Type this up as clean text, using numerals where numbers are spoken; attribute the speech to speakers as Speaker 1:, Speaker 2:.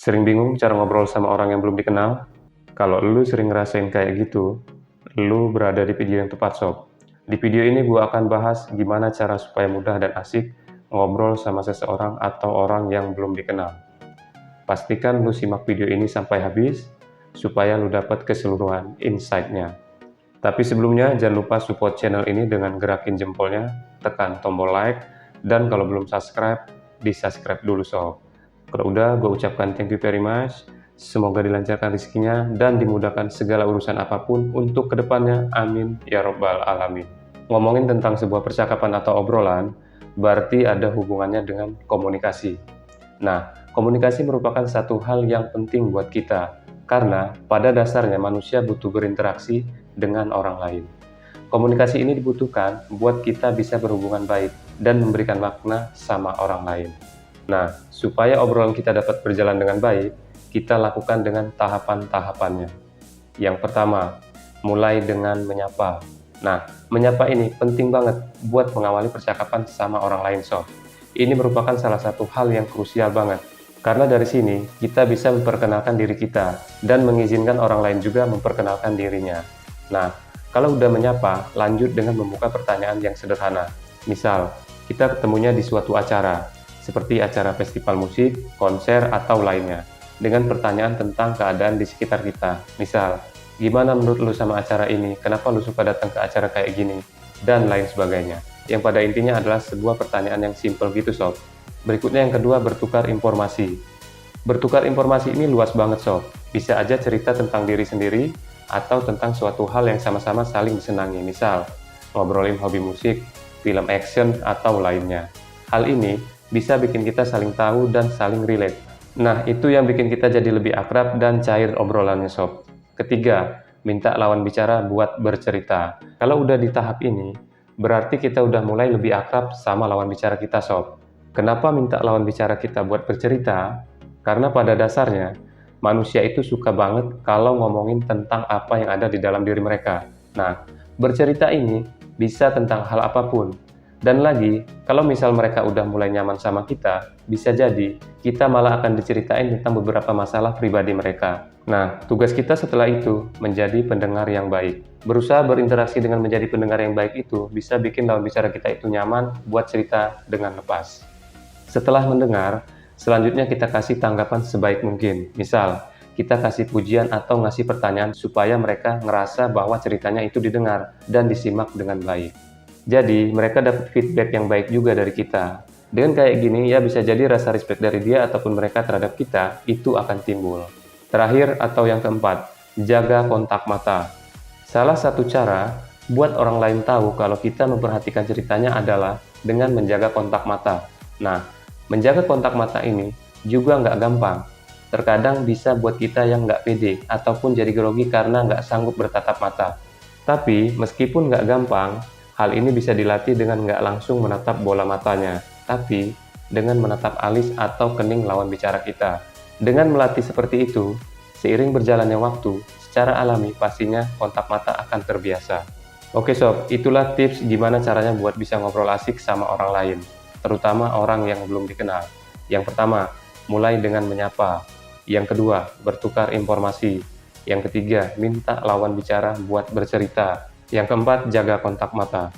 Speaker 1: Sering bingung cara ngobrol sama orang yang belum dikenal? Kalau lu sering ngerasain kayak gitu, lu berada di video yang tepat sob. Di video ini gua akan bahas gimana cara supaya mudah dan asik ngobrol sama seseorang atau orang yang belum dikenal. Pastikan lu simak video ini sampai habis, supaya lu dapat keseluruhan insight-nya. Tapi sebelumnya jangan lupa support channel ini dengan gerakin jempolnya, tekan tombol like, dan kalau belum subscribe, di-subscribe dulu sob. Kalau udah, gue ucapkan thank you very much. Semoga dilancarkan rezekinya dan dimudahkan segala urusan apapun untuk kedepannya. Amin ya robbal alamin. Ngomongin tentang sebuah percakapan atau obrolan, berarti ada hubungannya dengan komunikasi. Nah, komunikasi merupakan satu hal yang penting buat kita, karena pada dasarnya manusia butuh berinteraksi dengan orang lain. Komunikasi ini dibutuhkan buat kita bisa berhubungan baik dan memberikan makna sama orang lain. Nah, supaya obrolan kita dapat berjalan dengan baik, kita lakukan dengan tahapan-tahapannya. Yang pertama, mulai dengan menyapa. Nah, menyapa ini penting banget buat mengawali percakapan sama orang lain sob. Ini merupakan salah satu hal yang krusial banget. Karena dari sini, kita bisa memperkenalkan diri kita dan mengizinkan orang lain juga memperkenalkan dirinya. Nah, kalau udah menyapa, lanjut dengan membuka pertanyaan yang sederhana. Misal, kita ketemunya di suatu acara, seperti acara festival musik, konser, atau lainnya, dengan pertanyaan tentang keadaan di sekitar kita. Misal, gimana menurut lu sama acara ini? Kenapa lu suka datang ke acara kayak gini? Dan lain sebagainya. Yang pada intinya adalah sebuah pertanyaan yang simple gitu sob. Berikutnya yang kedua, bertukar informasi. Bertukar informasi ini luas banget sob. Bisa aja cerita tentang diri sendiri, atau tentang suatu hal yang sama-sama saling disenangi. Misal, ngobrolin hobi musik, film action, atau lainnya. Hal ini bisa bikin kita saling tahu dan saling relate. Nah, itu yang bikin kita jadi lebih akrab dan cair obrolannya sob. Ketiga, minta lawan bicara buat bercerita. Kalau udah di tahap ini, berarti kita udah mulai lebih akrab sama lawan bicara kita sob. Kenapa minta lawan bicara kita buat bercerita? Karena pada dasarnya, manusia itu suka banget kalau ngomongin tentang apa yang ada di dalam diri mereka. Nah, bercerita ini bisa tentang hal apapun. Dan lagi, kalau misal mereka udah mulai nyaman sama kita, bisa jadi kita malah akan diceritain tentang beberapa masalah pribadi mereka. Nah, tugas kita setelah itu menjadi pendengar yang baik. Berusaha berinteraksi dengan menjadi pendengar yang baik itu bisa bikin lawan bicara kita itu nyaman buat cerita dengan lepas. Setelah mendengar, selanjutnya kita kasih tanggapan sebaik mungkin. Misal, kita kasih pujian atau ngasih pertanyaan supaya mereka ngerasa bahwa ceritanya itu didengar dan disimak dengan baik. Jadi, mereka dapat feedback yang baik juga dari kita. Dengan kayak gini, ya bisa jadi rasa respect dari dia ataupun mereka terhadap kita, itu akan timbul. Terakhir atau yang keempat, jaga kontak mata. Salah satu cara buat orang lain tahu kalau kita memperhatikan ceritanya adalah dengan menjaga kontak mata. Nah, menjaga kontak mata ini juga nggak gampang. Terkadang bisa buat kita yang nggak pede ataupun jadi grogi karena nggak sanggup bertatap mata. Tapi, meskipun nggak gampang, hal ini bisa dilatih dengan nggak langsung menatap bola matanya, tapi dengan menatap alis atau kening lawan bicara kita. Dengan melatih seperti itu, seiring berjalannya waktu, secara alami pastinya kontak mata akan terbiasa. Oke sob, itulah tips gimana caranya buat bisa ngobrol asik sama orang lain, terutama orang yang belum dikenal. Yang pertama, mulai dengan menyapa. Yang kedua, bertukar informasi. Yang ketiga, minta lawan bicara buat bercerita. Yang keempat, jaga kontak mata.